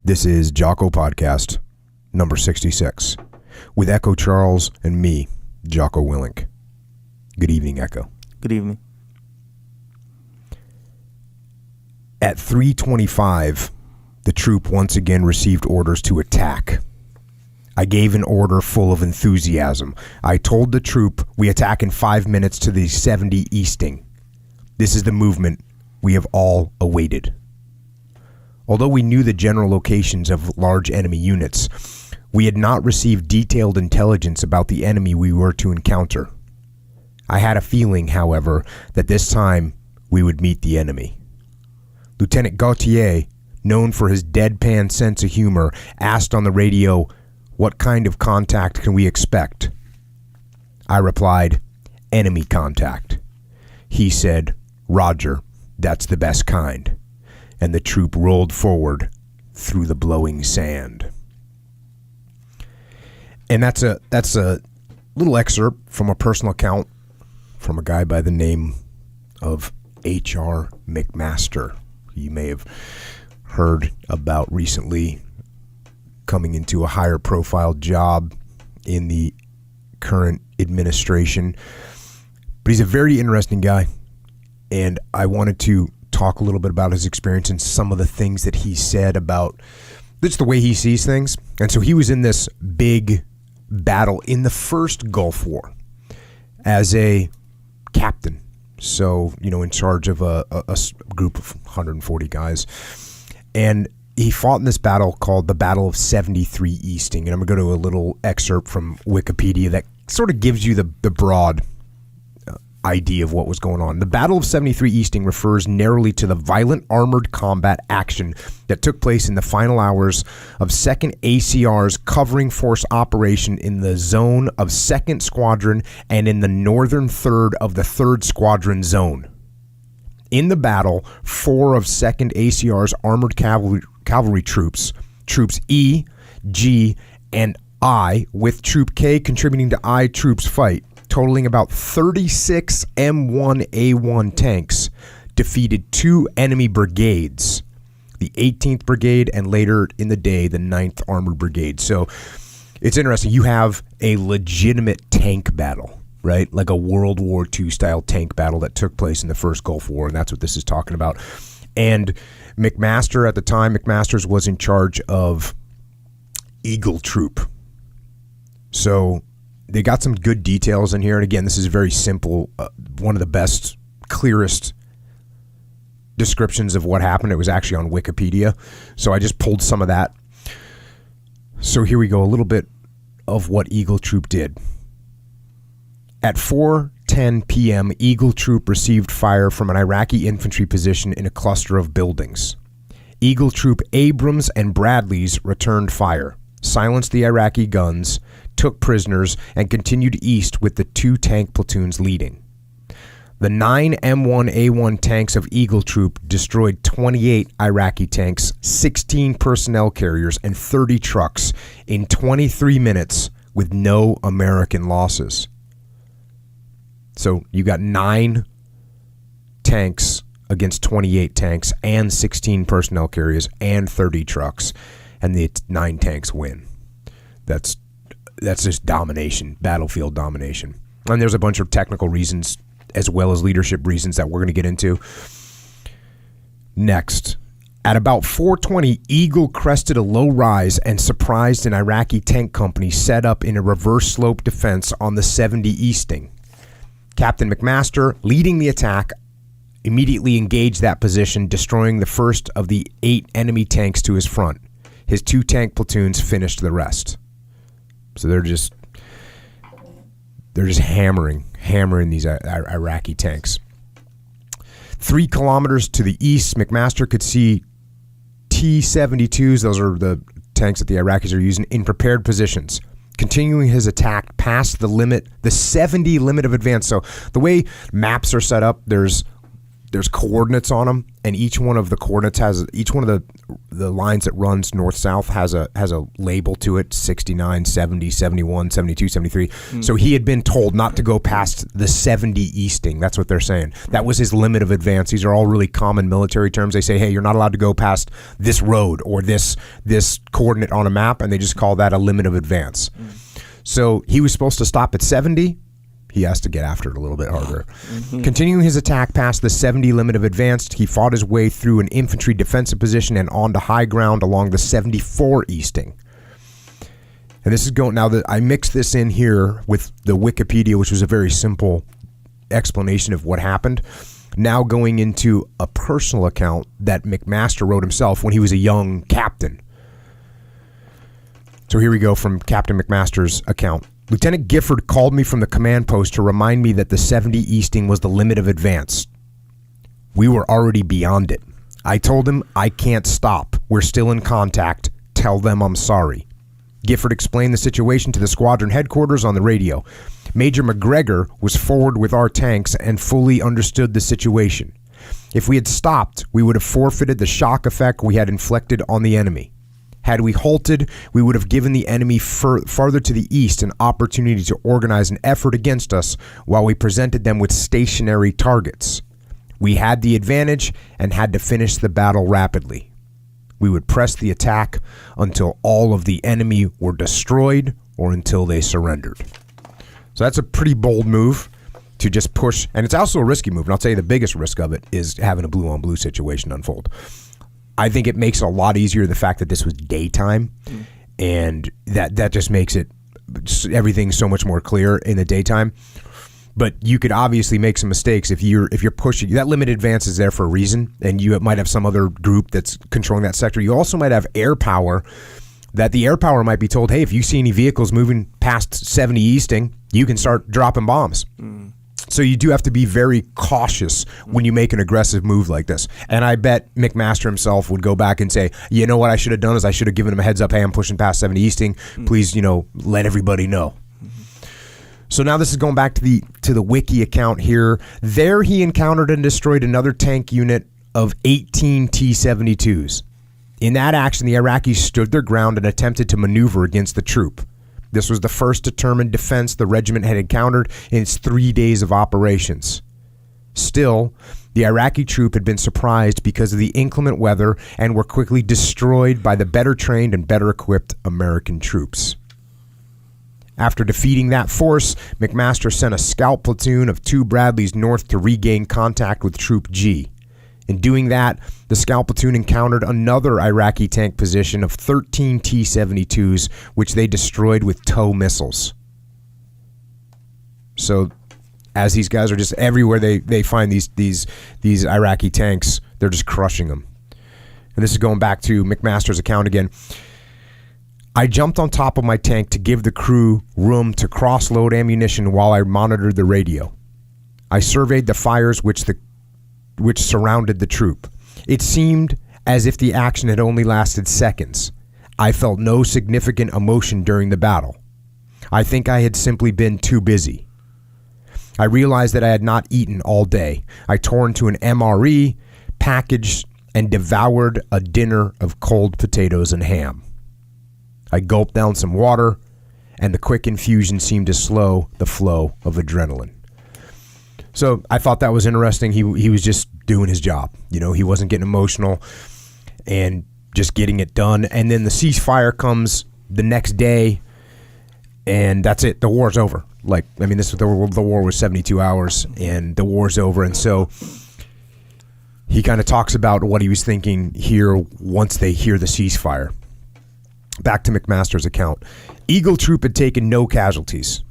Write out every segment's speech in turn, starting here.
This is Jocko Podcast, number 66, with Echo Charles and me, Jocko Willink. Good evening, Echo. Good evening. At 3:25, the troop once again received orders to attack. I gave an order full of enthusiasm. I told the troop we attack in 5 minutes to the 70 Easting. This is the movement we have all awaited. Although we knew the general locations of large enemy units, we had not received detailed intelligence about the enemy we were to encounter. I had a feeling, however, that this time we would meet the enemy. Lieutenant Gautier, known for his deadpan sense of humor, asked on the radio, "What kind of contact can we expect?" I replied, "Enemy contact." He said, "Roger, that's the best kind." And the troop rolled forward through the blowing sand. And that's a little excerpt from a personal account from a guy by the name of H.R. McMaster. You may have heard about recently coming into a higher profile job in the current administration. But he's a very interesting guy, and I wanted to talk a little bit about his experience and some of the things that he said about just the way he sees things. And so he was in this big battle in the first Gulf War as a captain. So, in charge of a group of 140 guys. And he fought in this battle called the Battle of 73 Easting. And I'm going to go to a little excerpt from Wikipedia that sort of gives you the broad idea of what was going on. The Battle of 73 Easting refers narrowly to the violent armored combat action that took place in the final hours of 2nd ACR's covering force operation in the zone of 2nd Squadron and in the northern third of the 3rd Squadron zone. In the battle, 4 of 2nd ACR's armored cavalry troops E, G, and I, with Troop K contributing to I troops fight, totaling about 36 M1A1 tanks, defeated 2 enemy brigades, the 18th Brigade and later in the day, the 9th Armored Brigade. So it's interesting. You have a legitimate tank battle, right? Like a World War II style tank battle that took place in the first Gulf War, and that's what this is talking about. And McMaster at the time, McMaster's was in charge of Eagle Troop. So they got some good details in here. And again, this is very simple. One of the best, clearest descriptions of what happened. It was actually on Wikipedia. So I just pulled some of that. So here we go. A little bit of what Eagle Troop did. At 4:10 p.m., Eagle Troop received fire from an Iraqi infantry position in a cluster of buildings. Eagle Troop Abrams and Bradleys returned fire, silenced the Iraqi guns, took prisoners, and continued east with the 2 tank platoons leading. The 9 M1A1 tanks of Eagle Troop destroyed 28 Iraqi tanks, 16 personnel carriers, and 30 trucks in 23 minutes with no American losses. So you got 9 tanks against 28 tanks and 16 personnel carriers and 30 trucks, and the 9 tanks win. That's just domination, battlefield domination. And there's a bunch of technical reasons as well as leadership reasons that we're going to get into. Next, at about 4:20, Eagle crested a low rise and surprised an Iraqi tank company set up in a reverse slope defense on the 70 Easting. Captain McMaster, leading the attack, immediately engaged that position, destroying the first of the 8 enemy tanks to his front. His 2 tank platoons finished the rest. So they're just hammering these Iraqi tanks. 3 kilometers to the east, McMaster could see T-72s, those are the tanks that the Iraqis are using, in prepared positions, continuing his attack past the 70 limit of advance. So the way maps are set up, there's there's coordinates on them, and each one of the coordinates has, each one of the lines that runs north-south has a label to it, 69, 70, 71, 72, 73. So he had been told not to go past the 70 easting. That's what they're saying. That was his limit of advance. These are all really common military terms. They say, hey, you're not allowed to go past this road or this coordinate on a map, and they just call that a limit of advance. So he was supposed to stop at 70. He has to get after it a little bit harder. Continuing his attack past the 70 limit of advance, he fought his way through an infantry defensive position and onto high ground along the 74 easting. And this is going, now that I mixed this in here with the Wikipedia, which was a very simple explanation of what happened, now going into a personal account that McMaster wrote himself when he was a young captain. So here we go from Captain McMaster's account. Lieutenant Gifford called me from the command post to remind me that the 70 easting was the limit of advance. We were already beyond it. I told him, I can't stop. We're still in contact. Tell them I'm sorry. Gifford explained the situation to the squadron headquarters on the radio. Major McGregor was forward with our tanks and fully understood the situation. If we had stopped, we would have forfeited the shock effect we had inflicted on the enemy. Had we halted, we would have given the enemy farther to the east an opportunity to organize an effort against us while we presented them with stationary targets. We had the advantage and had to finish the battle rapidly. We would press the attack until all of the enemy were destroyed or until they surrendered. So that's a pretty bold move to just push, and it's also a risky move, and I'll tell you the biggest risk of it is having a blue-on-blue situation unfold. I think it makes it a lot easier the fact that this was daytime, and that just makes it everything so much more clear in the daytime. But you could obviously make some mistakes if you're pushing. That limited advance is there for a reason, and you might have some other group that's controlling that sector. You also might have air power, that the air power might be told, hey, if you see any vehicles moving past 70 easting, you can start dropping bombs. So you do have to be very cautious when you make an aggressive move like this. And I bet McMaster himself would go back and say, you know what I should have done is I should have given him a heads up, hey, I'm pushing past 70 easting. Please, let everybody know. So now this is going back to the wiki account here. There he encountered and destroyed another tank unit of 18 T-72s. In that action, the Iraqis stood their ground and attempted to maneuver against the troop. This was the first determined defense the regiment had encountered in its 3 days of operations. Still, the Iraqi troop had been surprised because of the inclement weather and were quickly destroyed by the better trained and better equipped American troops. After defeating that force, McMaster sent a scout platoon of 2 Bradleys north to regain contact with Troop G. In doing that, the scout platoon encountered another Iraqi tank position of 13 T-72s, which they destroyed with TOW missiles. So, as these guys are just everywhere they find these Iraqi tanks, they're just crushing them. And this is going back to McMaster's account again. I jumped on top of my tank to give the crew room to cross-load ammunition while I monitored the radio. I surveyed the fires which surrounded the troop. It seemed as if the action had only lasted seconds. I felt no significant emotion during the battle. I think I had simply been too busy. I realized that I had not eaten all day. I tore into an MRE, packaged, and devoured a dinner of cold potatoes and ham. I gulped down some water, and the quick infusion seemed to slow the flow of adrenaline. So I thought that was interesting. He was just doing his job. He wasn't getting emotional and just getting it done. And then the ceasefire comes the next day, and that's it. The war's over. The war was 72 hours, and the war's over. And so he kind of talks about what he was thinking here once they hear the ceasefire. Back to McMaster's account. Eagle Troop had taken no casualties.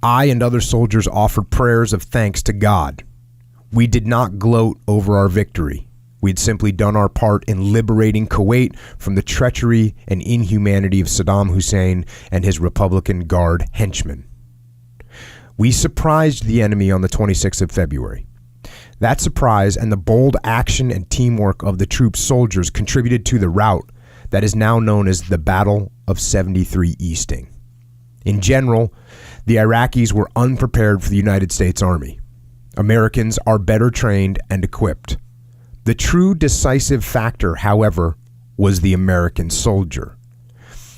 I and other soldiers offered prayers of thanks to God. We did not gloat over our victory. We had simply done our part in liberating Kuwait from the treachery and inhumanity of Saddam Hussein and his Republican Guard henchmen. We surprised the enemy on the 26th of February. That surprise and the bold action and teamwork of the troop's soldiers contributed to the rout that is now known as the Battle of 73 Easting. In general, the Iraqis were unprepared for the United States Army. Americans are better trained and equipped. The true decisive factor, however, was the American soldier.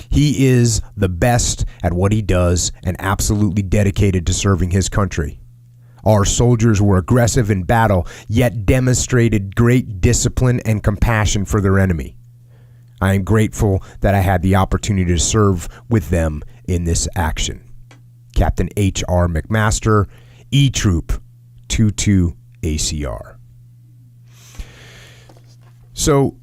He is the best at what he does and absolutely dedicated to serving his country. Our soldiers were aggressive in battle, yet demonstrated great discipline and compassion for their enemy. I am grateful that I had the opportunity to serve with them in this action. Captain H.R. McMaster, E Troop 22 ACR. So,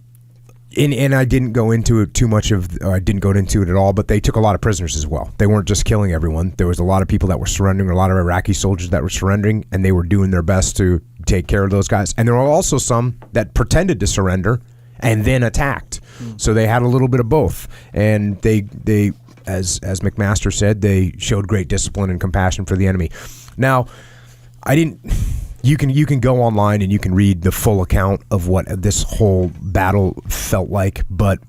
and I didn't go into it too much I didn't go into it at all, but they took a lot of prisoners as well. They weren't just killing everyone. There was a lot of people that were surrendering, a lot of Iraqi soldiers that were surrendering, and they were doing their best to take care of those guys. And there were also some that pretended to surrender and then attacked. So they had a little bit of both. And they as McMaster said, they showed great discipline and compassion for the enemy. Now, you can go online and you can read the full account of what this whole battle felt like, but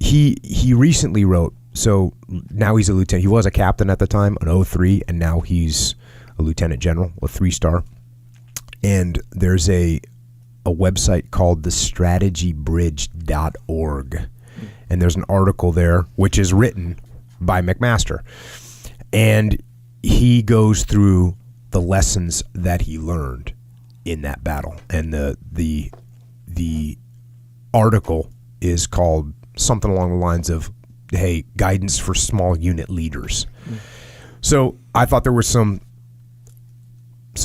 he recently wrote, so now he's a lieutenant. He was a captain at the time, an 03, and now he's a lieutenant general, a 3-star. And there's a website called thestrategybridge.org. And there's an article there which is written by McMaster. And he goes through the lessons that he learned in that battle. And the article is called something along the lines of, hey, guidance for small unit leaders. So I thought there were some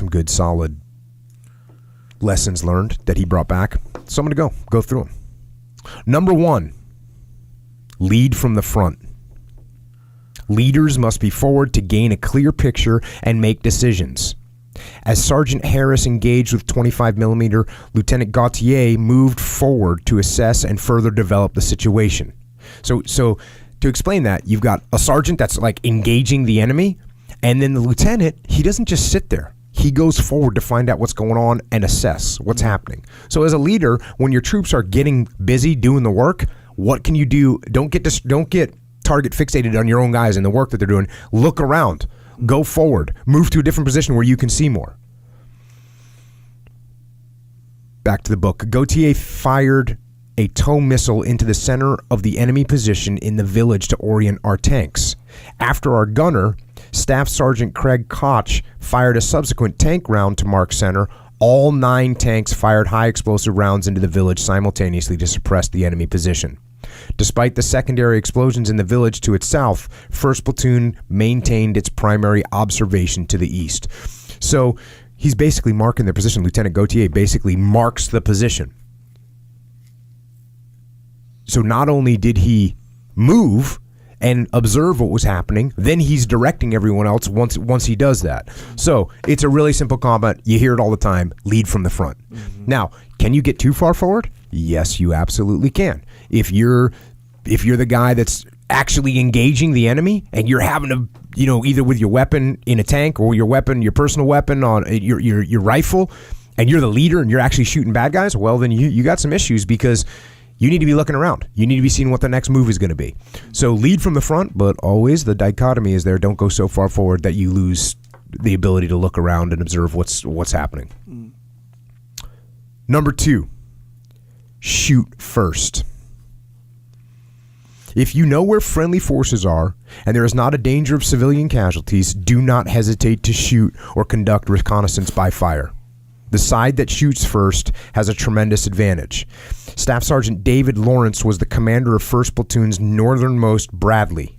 good solid lessons learned that he brought back. So I'm going to go through them. Number 1, lead from the front. Leaders must be forward to gain a clear picture and make decisions. As Sergeant Harris engaged with 25mm, Lieutenant Gautier moved forward to assess and further develop the situation. So to explain that, you've got a sergeant that's like engaging the enemy, and then the lieutenant, he doesn't just sit there. He goes forward to find out what's going on and assess what's happening. So as a leader, when your troops are getting busy doing the work, what can you do? Don't get target fixated on your own guys and the work that they're doing. Look around. Go forward. Move to a different position where you can see more. Back to the book. Gautier fired a tow missile into the center of the enemy position in the village to orient our tanks. After our gunner, Staff Sergeant Craig Koch, fired a subsequent tank round to mark center, all 9 tanks fired high explosive rounds into the village simultaneously to suppress the enemy position. Despite the secondary explosions in the village to its south, 1st Platoon maintained its primary observation to the east. So he's basically marking their position. Lieutenant Gautier basically marks the position. So not only did he move and observe what was happening, then he's directing everyone else once he does that. So it's a really simple comment. You hear it all the time. Lead from the front. Now, can you get too far forward? Yes, you absolutely can. If you're the guy that's actually engaging the enemy and you're having to, either with your weapon in a tank or your personal weapon on your rifle, and you're the leader and you're actually shooting bad guys, well, then you got some issues, because you need to be looking around. You need to be seeing what the next move is going to be. So lead from the front, but always the dichotomy is there. Don't go so far forward that you lose the ability to look around and observe what's happening. Number 2, shoot first. If you know where friendly forces are and there is not a danger of civilian casualties, do not hesitate to shoot or conduct reconnaissance by fire. The side that shoots first has a tremendous advantage. Staff Sergeant David Lawrence was the commander of 1st Platoon's northernmost Bradley.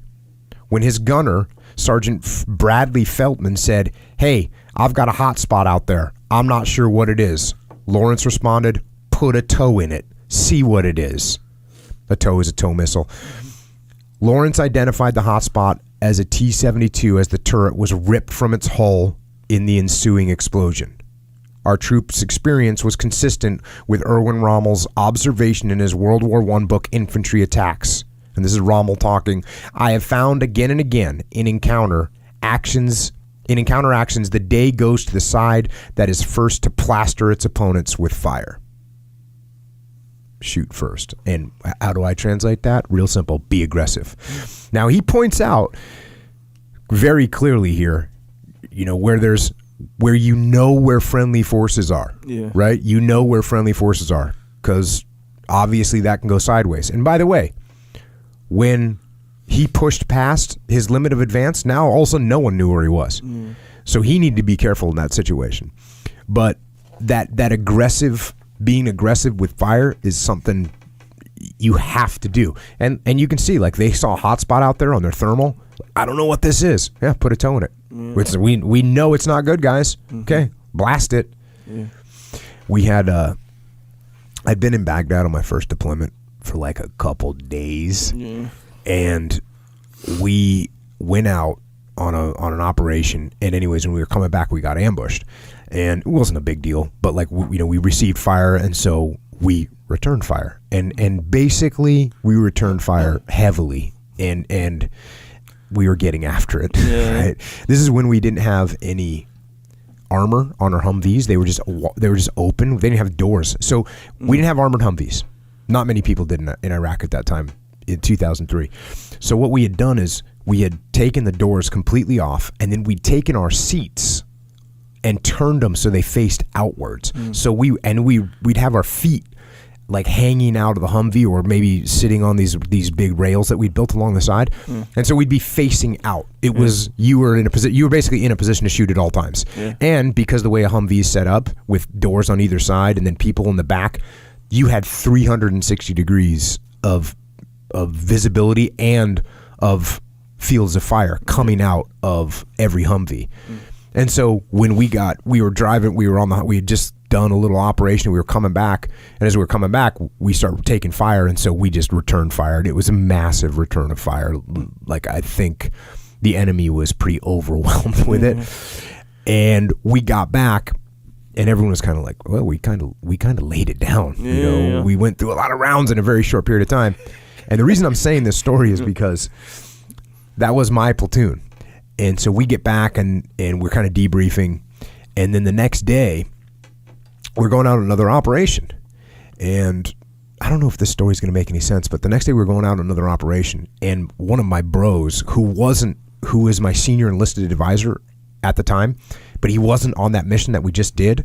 When his gunner, Sergeant Bradley Feltman, said, "Hey, I've got a hot spot out there. I'm not sure what it is," Lawrence responded, "Put a tow in it. See what it is." A tow is a tow missile. Lawrence identified the hot spot as a T-72 as the turret was ripped from its hull in the ensuing explosion. Our troops' experience was consistent with Erwin Rommel's observation in his World War I book, Infantry Attacks. And this is Rommel talking. "I have found again and again in encounter actions, the day goes to the side that is first to plaster its opponents with fire." Shoot first. And how do I translate that? Real simple. Be aggressive. Now, he points out very clearly here, where there's where you know where friendly forces are, right? You know where friendly forces are because obviously that can go sideways. And by the way, when he pushed past his limit of advance, now all of a sudden no one knew where he was. So he needed to be careful in that situation. But that being aggressive with fire is something you have to do. And you can see, like, they saw a hot spot out there on their thermal. I don't know what this is. Yeah, put a toe in it. We know it's not good, guys. Okay, blast it. We had I'd been in Baghdad on my first deployment for like a couple days, and we went out on an operation. And anyways, when we were coming back, we got ambushed, and it wasn't a big deal. But like we received fire, and so we returned fire, and basically we returned fire heavily, and we were getting after it. Right? This is when we didn't have any armor on our Humvees. They were just open. They didn't have doors, so we didn't have armored Humvees. Not many people did in Iraq at that time in 2003. So what we had done is we had taken the doors completely off, and then we'd taken our seats and turned them so they faced outwards. So we'd have our feet like hanging out of the Humvee, or maybe sitting on these big rails that we'd built along the side, and so we'd be facing out. It was you were basically in a position to shoot at all times, and because the way a Humvee is set up with doors on either side and then people in the back, you had 360 degrees of visibility and of fields of fire coming out of every Humvee. And so when we had just done a little operation, we were coming back, and as we were coming back, we started taking fire, and so we just returned fire. It was a massive return of fire. Like, I think the enemy was pretty overwhelmed with it. And we got back, and everyone was kind of like, well, we kind of laid it down. We went through a lot of rounds in a very short period of time. And the reason I'm saying this story is because that was my platoon. And so we get back, and we're kind of debriefing, and then the next day we're going out on another operation. And I don't know if this story is going to make any sense, but the next day we were going out on another operation, and one of my bros, who is my senior enlisted advisor at the time, but he wasn't on that mission that we just did.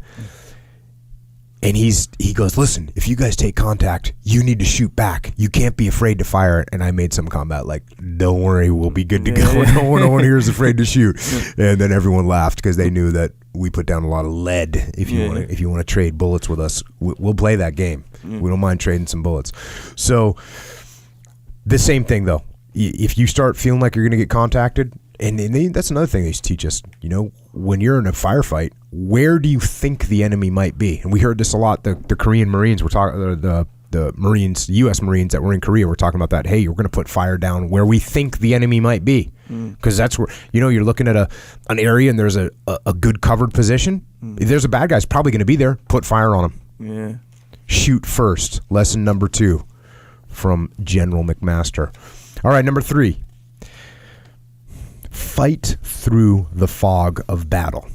And he goes, listen, if you guys take contact, you need to shoot back. You can't be afraid to fire. And I made some comment like, don't worry, we'll be good to go. No one here is afraid to shoot. And then everyone laughed because they knew that we put down a lot of lead. If you want to trade bullets with us, we'll play that game. We don't mind trading some bullets. So the same thing, though. If you start feeling like you're going to get contacted, and that's another thing they teach us, when you're in a firefight, where do you think the enemy might be? And we heard this a lot. The Korean Marines were talking, the Marines, U.S. Marines that were in Korea were talking about that. Hey, we're going to put fire down where we think the enemy might be, because that's where you're looking at an area and there's a good covered position. If there's a bad guy's probably going to be there. Put fire on him. Shoot first. Lesson number 2 from General McMaster. All right, number 3. Fight through the fog of battle.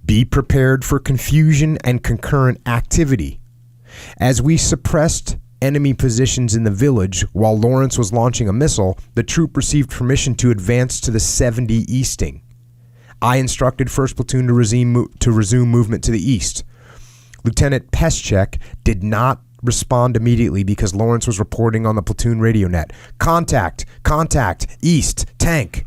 Be prepared for confusion and concurrent activity. As we suppressed enemy positions in the village while Lawrence was launching a missile, the troop received permission to advance to the 70 easting. I instructed 1st Platoon to resume movement to the east. Lieutenant Peschek did not respond immediately because Lawrence was reporting on the platoon radio net. Contact, east, tank.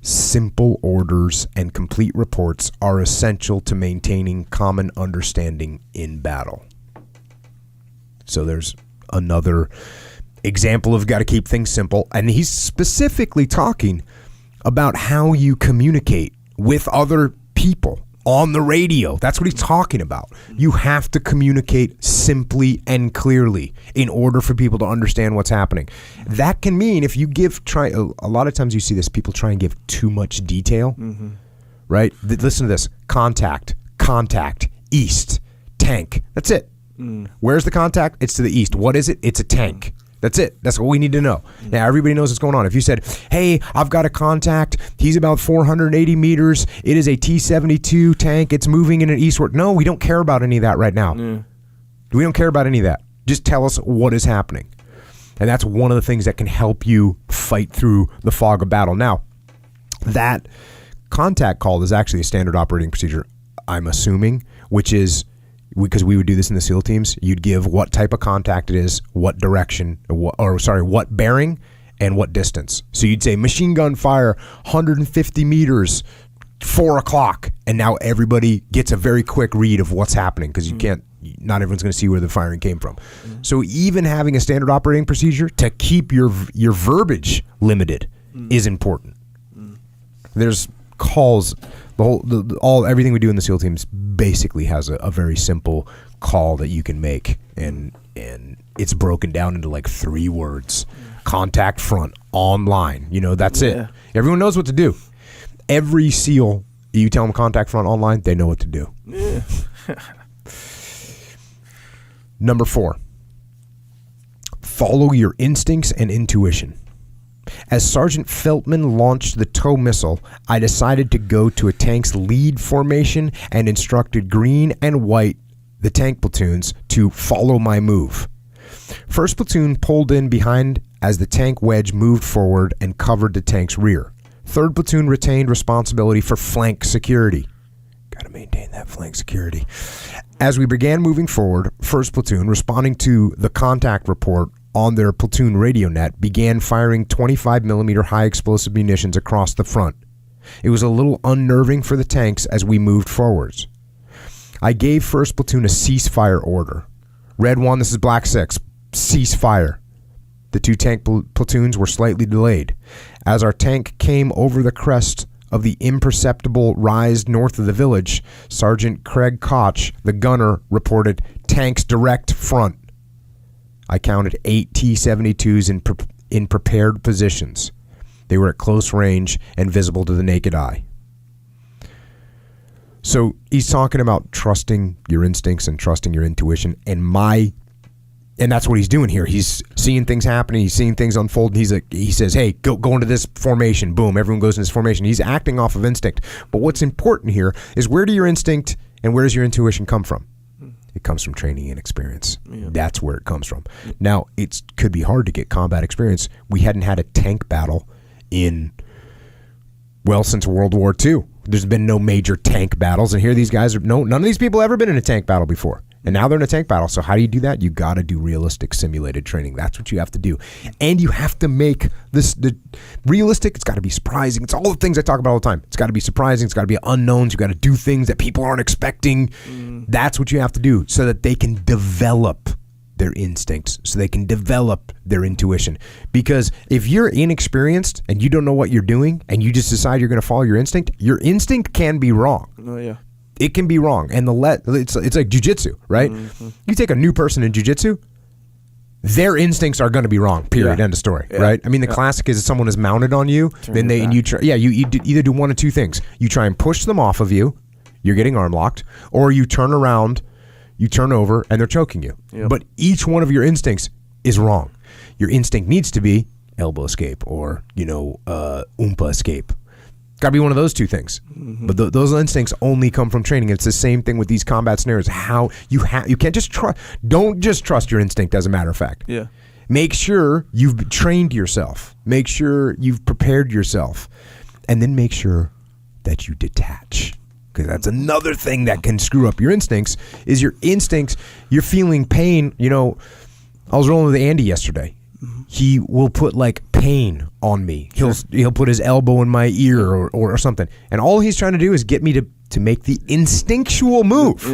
Simple orders and complete reports are essential to maintaining common understanding in battle. So there's another example of got to keep things simple. And he's specifically talking about how you communicate with other people on the radio. That's what he's talking about. You have to communicate simply and clearly in order for people to understand what's happening. That can mean if you a lot of times you see this, people try and give too much detail, right? Listen to this. Contact, east, tank. That's it. Where's the contact? It's to the east. What is it? It's a tank. That's it. That's what we need to know. Now, everybody knows what's going on. If you said, hey, I've got a contact. He's about 480 meters. It is a T-72 tank. It's moving in an eastward. No, we don't care about any of that right now. We don't care about any of that. Just tell us what is happening. And that's one of the things that can help you fight through the fog of battle. Now, that contact call is actually a standard operating procedure, I'm assuming, which is, because we would do this in the SEAL teams, you'd give what type of contact it is, what direction, what bearing, and what distance. So you'd say machine gun fire, 150 meters, 4 o'clock, and now everybody gets a very quick read of what's happening, because not everyone's going to see where the firing came from. So even having a standard operating procedure to keep your verbiage limited is important. There's calls, everything we do in the SEAL teams basically has a very simple call that you can make, and it's broken down into like 3 words. Contact front, online. That's it. Everyone knows what to do. Every SEAL, you tell them contact front, online, they know what to do. Yeah. Number 4, follow your instincts and intuition. As Sergeant Feltman launched the TOW missile, I decided to go to a tank's lead formation and instructed green and white, the tank platoons, to follow my move. First platoon pulled in behind as the tank wedge moved forward and covered the tank's rear. Third platoon retained responsibility for flank security. Got to maintain that flank security. As we began moving forward, first platoon, responding to the contact report on their platoon radio net, began firing 25 millimeter high explosive munitions across the front. It was a little unnerving for the tanks as we moved forwards. I gave first platoon a ceasefire order. Red 1, this is Black 6, cease fire. The 2 tank platoons were slightly delayed. As our tank came over the crest of the imperceptible rise north of the village, Sergeant Craig Koch, the gunner, reported, tanks direct front. I counted 8 T-72s in prepared positions. They were at close range and visible to the naked eye. So he's talking about trusting your instincts and trusting your intuition, and that's what he's doing here. He's seeing things happening. He's seeing things unfold. He says, hey, go into this formation. Boom, everyone goes in this formation. He's acting off of instinct. But what's important here is, where do your instinct and where does your intuition come from? It comes from training and experience. Yeah. That's where it comes from. Now, it could be hard to get combat experience. We hadn't had a tank battle since World War II. There's been no major tank battles, and here these guys none of these people have ever been in a tank battle before. And now they're in a tank battle. So how do you do that? You got to do realistic simulated training. That's what you have to do. And you have to make the realistic. It's got to be surprising. It's all the things I talk about all the time. It's got to be surprising. It's got to be unknowns. You got to do things that people aren't expecting. That's what you have to do, so that they can develop their instincts, so they can develop their intuition. Because if you're inexperienced and you don't know what you're doing and you just decide you're going to follow your instinct can be wrong. Oh, yeah. It can be wrong. And it's like jiu-jitsu, right? Mm-hmm. You take a new person in jiu-jitsu, their instincts are going to be wrong, period, end of story, right? I mean, the classic is, if someone is mounted on you, you either do one of 2 things. You try and push them off of you, you're getting arm locked, or you turn around, you turn over, and they're choking you. Yep. But each one of your instincts is wrong. Your instinct needs to be elbow escape or, oompa escape. Got to be one of those 2 things. Mm-hmm. But those instincts only come from training. It's the same thing with these combat scenarios. How you can't just trust. Don't just trust your instinct. As a matter of fact, make sure you've trained yourself. Make sure you've prepared yourself, and then make sure that you detach. Because that's another thing that can screw up your instincts. Is your instincts? You're feeling pain. I was rolling with Andy yesterday. He will put like pain on me. He'll put his elbow in my ear or something. And all he's trying to do is get me to make the instinctual move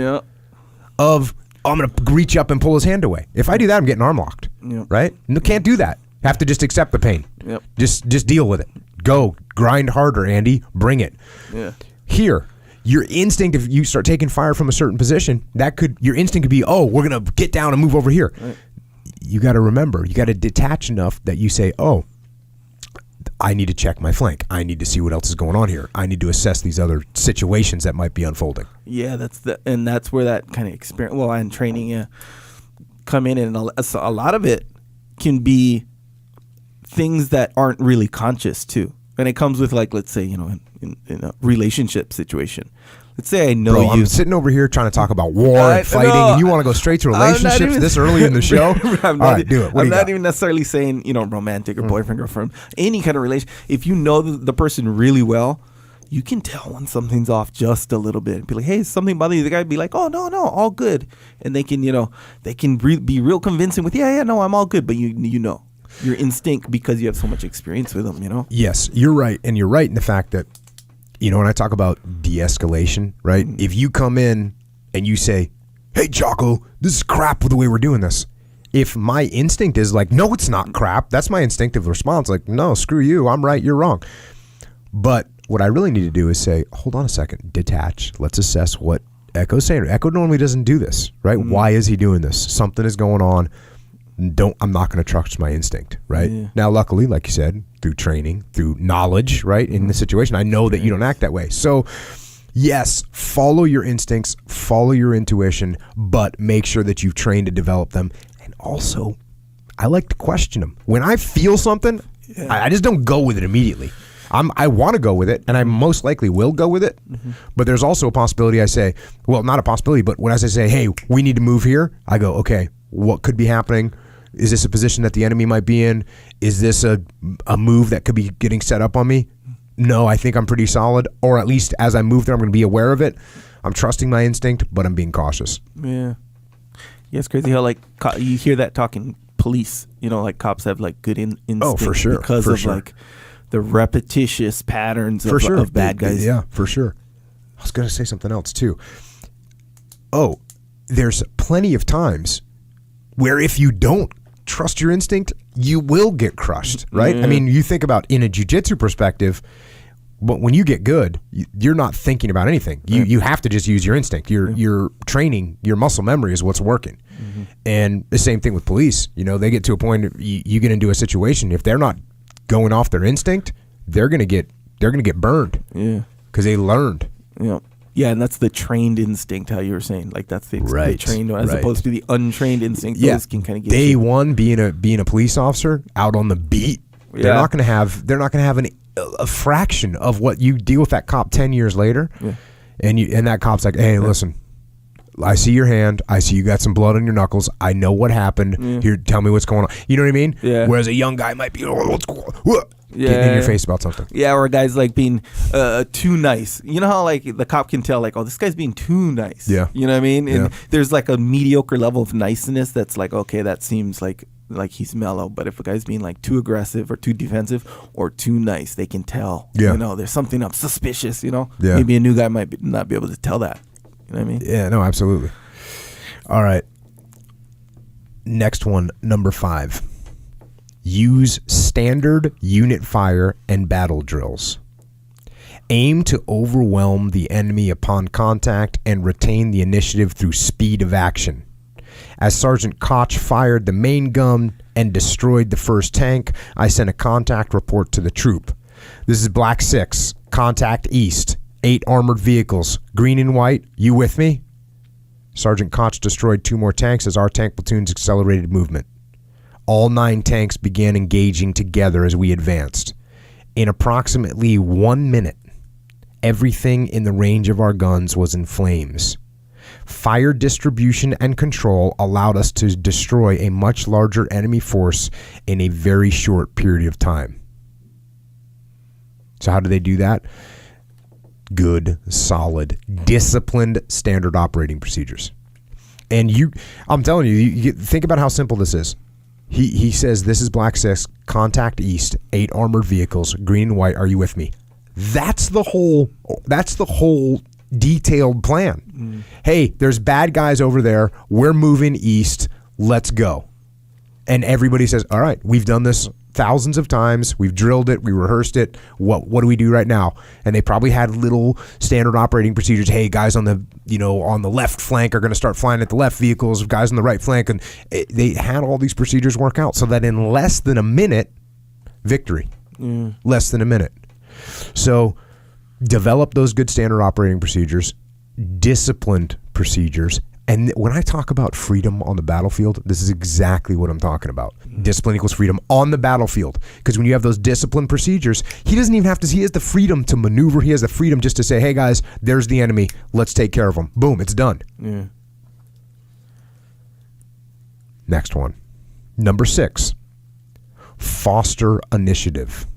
of, I'm going to reach up and pull his hand away. If I do that, I'm getting arm locked. Right? No, can't do that. Have to just accept the pain. Just deal with it. Go. Grind harder, Andy. Bring it. Here, your instinct, if you start taking fire from a certain position, your instinct could be, oh, we're going to get down and move over here. Right. You got to remember, you got to detach enough that you say, oh, I need to check my flank. I need to see what else is going on here. I need to assess these other situations that might be unfolding. Yeah, that's where that kind of experience, and training come in, and a lot of it can be things that aren't really conscious too. And it comes with, like, let's say, in a relationship situation. Let's say I know you. I'm sitting over here trying to talk about war and fighting, and you want to go straight to relationships this early in the show? All right, do it. I'm not even necessarily saying, romantic or boyfriend, girlfriend, any kind of relation. If you know the person really well, you can tell when something's off just a little bit. Be like, hey, is something bothering you? The guy would be like, oh, no, all good. And they can, be real convincing with, yeah, no, I'm all good. But you know, your instinct, because you have so much experience with them, you know? Yes, you're right. And you're right in the fact that, when I talk about de-escalation, right? If you come in and you say, hey, Jocko, this is crap with the way we're doing this. If my instinct is like, no, it's not crap, that's my instinctive response. Like, no, screw you. I'm right. You're wrong. But what I really need to do is say, hold on a second, detach. Let's assess what Echo's saying. Echo normally doesn't do this, right? Why is he doing this? Something is going on. I'm not going to trust my instinct, right? Yeah. Now, luckily, like you said, through training, through knowledge, right, in the situation, I know that you don't act that way. So, yes, follow your instincts, follow your intuition, but make sure that you've trained to develop them. And also, I like to question them. When I feel something, I just don't go with it immediately. I want to go with it, and I most likely will go with it. But there's also a possibility I say, well, not a possibility, but when I say, hey, we need to move here, I go, okay, what could be happening? Is this a position that the enemy might be in? Is this a move that could be getting set up on me? No, I think I'm pretty solid. Or at least as I move there, I'm going to be aware of it. I'm trusting my instinct, but I'm being cautious. Yeah. Yeah, it's crazy how, you hear that talking police, cops have, good instinct. Oh, for sure. Because of, the repetitious patterns of bad guys. Yeah, for sure. I was going to say something else, too. Oh, there's plenty of times where if you don't trust your instinct, you will get crushed, right? I mean, you think about in a jiu-jitsu perspective, but when you get good, you're not thinking about anything. You have to just use your instinct. Your training, your muscle memory is what's working. And the same thing with police. They get to a point, you get into a situation, if they're not going off their instinct, they're gonna get burned. Yeah, because they learned. Yeah, and that's the trained instinct, how you were saying. That's the trained one, as opposed to the untrained instinct. Yeah. Those can kind of get Day one, being a police officer out on the beat, they're not going to have a fraction of what you deal with that cop 10 years later. Yeah. And that cop's like, hey, listen, I see your hand. I see you got some blood on your knuckles. I know what happened. Here, tell me what's going on. You know what I mean? Yeah. Whereas a young guy might be, what's going on? Getting in your face about something. Yeah, or a guy's being too nice. You know how the cop can tell oh, this guy's being too nice. Yeah. You know what I mean? And there's a mediocre level of niceness that's okay, that seems like he's mellow. But if a guy's being too aggressive or too defensive or too nice, they can tell. Yeah. There's something up suspicious. Yeah. Maybe a new guy might not be able to tell that. You know what I mean? Yeah. No. Absolutely. All right. Next one, number 5. Use standard unit fire and battle drills. Aim to overwhelm the enemy upon contact and retain the initiative through speed of action. As Sergeant Koch fired the main gun and destroyed the first tank, I sent a contact report to the troop. This is Black 6, contact east, 8 armored vehicles, green and white, you with me? Sergeant Koch destroyed 2 more tanks as our tank platoons accelerated movement. All 9 tanks began engaging together as we advanced. In approximately 1 minute, everything in the range of our guns was in flames. Fire distribution and control allowed us to destroy a much larger enemy force in a very short period of time. So how do they do that? Good, solid, disciplined standard operating procedures. And I'm telling you, think about how simple this is. He says, this is Black 6, contact east, 8 armored vehicles, green and white, are you with me? That's the whole detailed plan. Hey, there's bad guys over there, we're moving east, let's go. And everybody says, all right, we've done this thousands of times, we've drilled it, we rehearsed it, what do we do right now? And they probably had little standard operating procedures. Hey, guys on the left flank are going to start flying at the left vehicles, guys on the right flank, and they had all these procedures work out so that in less than a minute, victory. Less than a minute. So develop those good standard operating procedures, disciplined procedures. And when I talk about freedom on the battlefield, this is exactly what I'm talking about. Discipline equals freedom on the battlefield. Because when you have those disciplined procedures, he doesn't even have to, he has the freedom to maneuver. He has the freedom just to say, hey guys, there's the enemy. Let's take care of them. Boom, it's done. Yeah. Next one. Number 6, foster initiative.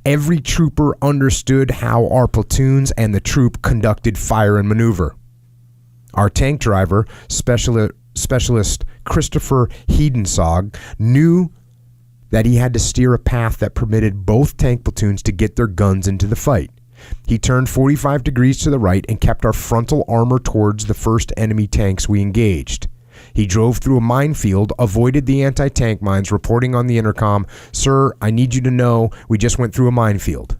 Every trooper understood how our platoons and the troop conducted fire and maneuver. Our tank driver, specialist Christopher Hedensog, knew that he had to steer a path that permitted both tank platoons to get their guns into the fight. He turned 45 degrees to the right and kept our frontal armor towards the first enemy tanks we engaged. He drove through a minefield, avoided the anti-tank mines, reporting on the intercom, "Sir, I need you to know we just went through a minefield."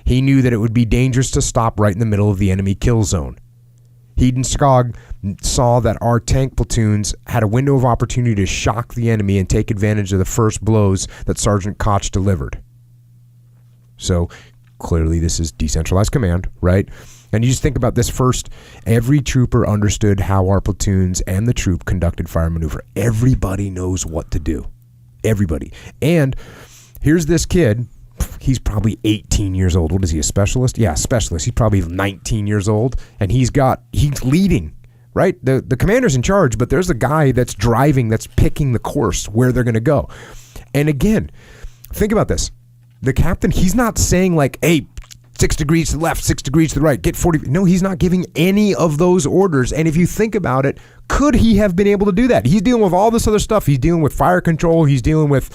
He knew that it would be dangerous to stop right in the middle of the enemy kill zone. Hedensog saw that our tank platoons had a window of opportunity to shock the enemy and take advantage of the first blows that Sergeant Koch delivered. So clearly this is decentralized command, right? And you just think about this first. Every trooper understood how our platoons and the troop conducted fire maneuver. Everybody knows what to do. Everybody. And here's this kid. He's probably 18 years old. What is he, a specialist? Yeah, specialist. He's probably 19 years old. And he's leading, right? The commander's in charge, but there's a guy that's driving, that's picking the course where they're going to go. And again, think about this. The captain, he's not saying like, hey, 6 degrees to the left, 6 degrees to the right, get 40. No, he's not giving any of those orders. And if you think about it, could he have been able to do that? He's dealing with all this other stuff. He's dealing with fire control. He's dealing with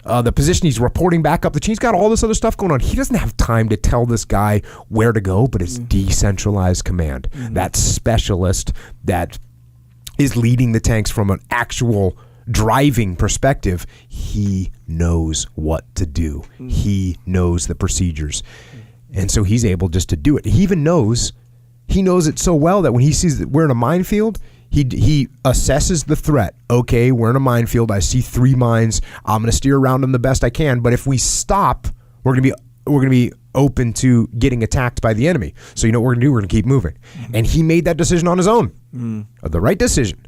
the position. He's reporting back up the chain. He's got all this other stuff going on. He doesn't have time to tell this guy where to go, but it's decentralized command. That specialist that is leading the tanks from an actual driving perspective, he knows what to do. He knows the procedures. And so he's able just to do it. He knows it so well that when he sees that we're in a minefield, he assesses the threat. Okay, we're in a minefield. I see 3 mines. I'm going to steer around them the best I can. But if we stop, we're going to be open to getting attacked by the enemy. So you know what we're going to do? We're going to keep moving. And he made that decision on his own. The right decision.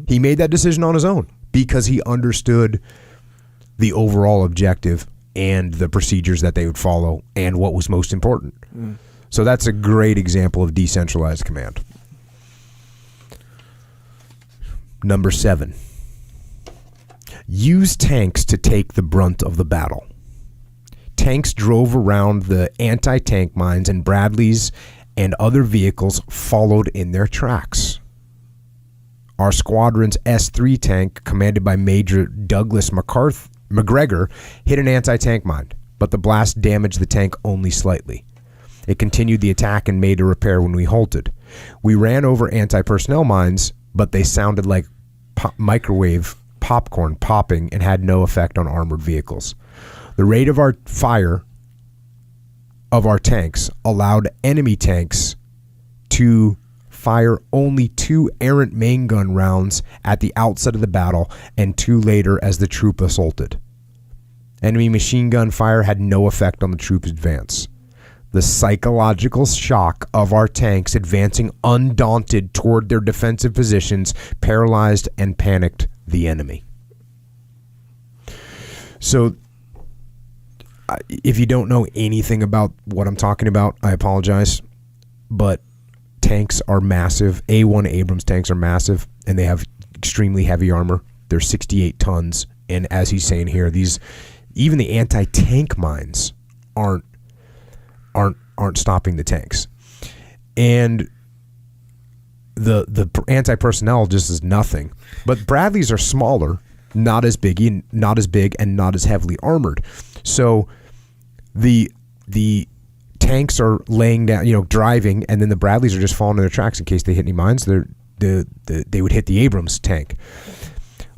He made that decision on his own because he understood the overall objective and the procedures that they would follow and what was most important. So that's a great example of decentralized command. Number 7, use tanks to take the brunt of the battle. Tanks drove around the anti-tank mines, and Bradleys and other vehicles followed in their tracks. Our squadron's S3 tank, commanded by Major Douglas McGregor, hit an anti-tank mine, but the blast damaged the tank only slightly. It continued the attack and made a repair when we halted. We ran over anti-personnel mines, but they sounded like microwave popcorn popping and had no effect on armored vehicles. The rate of our fire of our tanks allowed enemy tanks to fire only 2 errant main gun rounds at the outset of the battle and 2 later as the troop assaulted. Enemy machine gun fire had no effect on the troop's advance. The psychological shock of our tanks advancing undaunted toward their defensive positions paralyzed and panicked the enemy. So, if you don't know anything about what I'm talking about, I apologize. But tanks are massive. A1 Abrams tanks are massive, and they have extremely heavy armor. They're 68 tons. And as he's saying here, even the anti-tank mines aren't stopping the tanks, and the anti-personnel just is nothing. But Bradleys are smaller, not as big, and not as heavily armored. So the tanks are laying down, driving, and then the Bradleys are just falling in their tracks in case they hit any mines. They would hit the Abrams tank.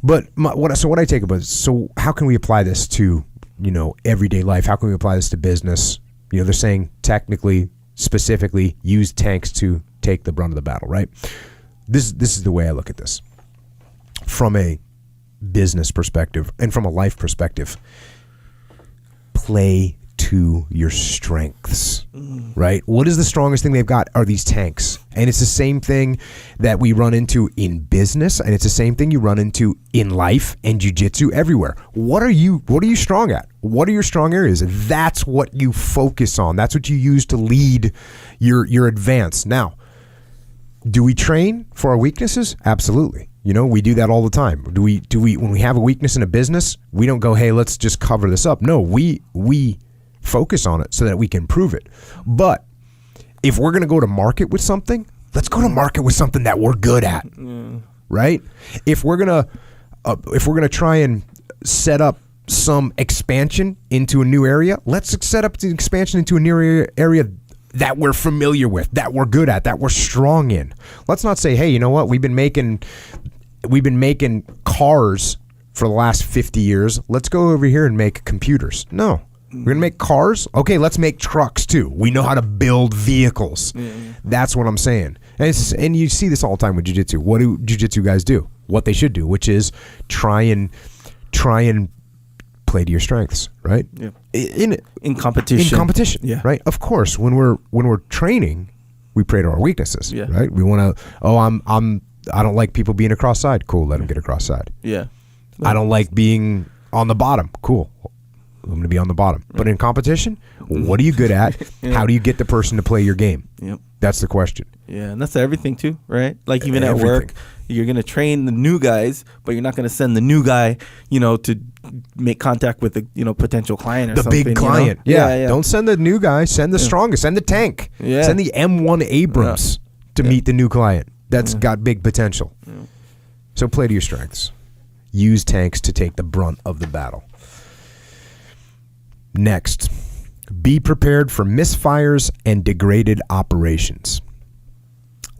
But what I take about is, so how can we apply this to everyday life? How can we apply this to business? They're saying technically, specifically, use tanks to take the brunt of the battle, right? This is the way I look at this. From a business perspective and from a life perspective, play to your strengths, right? What is the strongest thing they've got are these tanks. And it's the same thing that we run into in business, and it's the same thing you run into in life and jiu-jitsu everywhere. What are you strong at? What are your strong areas? That's what you focus on. That's what you use to lead your advance. Now, do we train for our weaknesses? Absolutely. We do that all the time. Do we when we have a weakness in a business, we don't go, hey, let's just cover this up. No, we focus on it so that we can prove it. But if we're going to go to market with something, let's go to market with something that we're good at, right? If we're going to try and set up some expansion into a new area, let's set up the expansion into a new area that we're familiar with, that we're good at, that we're strong in. Let's not say, hey, you know what? We've been making cars for the last 50 years. Let's go over here and make computers. No. We're going to make cars? Okay, let's make trucks too. We know how to build vehicles. That's what I'm saying. And you see this all the time with jiu-jitsu. What do jiu-jitsu guys do? What they should do, which is try and play to your strengths, right? Yeah. In competition. Yeah. Right? Of course, when we're training, we play to our weaknesses, right? We want to, I don't like people being across side. Cool, let them get across side. Yeah. I don't like being on the bottom. Cool. I'm going to be on the bottom. But in competition, what are you good at? How do you get the person to play your game? Yep. That's the question. Yeah, and that's everything too, right? Like even at work, you're going to train the new guys, but you're not going to send the new guy, to make contact with the, potential client or the something. The big client. Yeah. Don't send the new guy. Send the strongest. Send the tank. Yeah. Send the M1 Abrams to meet the new client. That's got big potential. Yeah. So play to your strengths. Use tanks to take the brunt of the battle. Next, be prepared for misfires and degraded operations.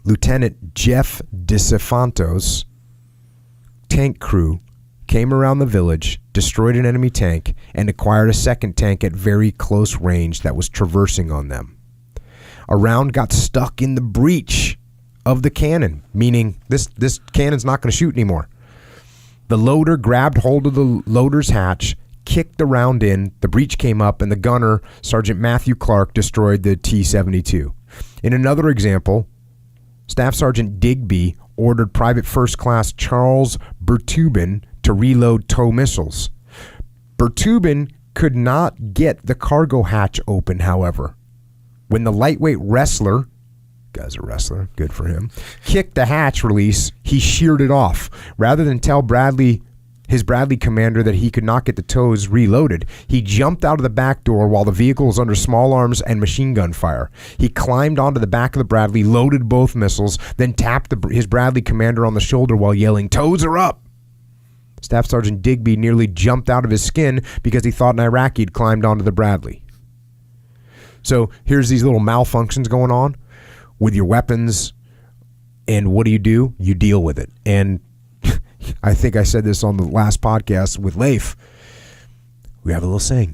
Lieutenant Jeff DeSantos' tank crew came around the village, destroyed an enemy tank, and acquired a second tank at very close range that was traversing on them. A round got stuck in the breech of the cannon, meaning this cannon's not going to shoot anymore. The loader grabbed hold of the loader's hatch, kicked the round in, the breech came up, and the gunner, Sergeant Matthew Clark, destroyed the T-72. In another example, Staff Sergeant Digby ordered Private First Class Charles Bertubin to reload tow missiles. Bertubin could not get the cargo hatch open, however. When the lightweight wrestler, guy's a wrestler, good for him, kicked the hatch release, he sheared it off. Rather than tell his Bradley commander that he could not get the tows reloaded, he jumped out of the back door while the vehicle was under small arms and machine gun fire. He climbed onto the back of the Bradley, loaded both missiles, then tapped his Bradley commander on the shoulder while yelling, "Tows are up!" Staff Sergeant Digby nearly jumped out of his skin because he thought an Iraqi had climbed onto the Bradley. So here's these little malfunctions going on with your weapons, and what do? You deal with it. And I think I said this on the last podcast with Leif. We have a little saying.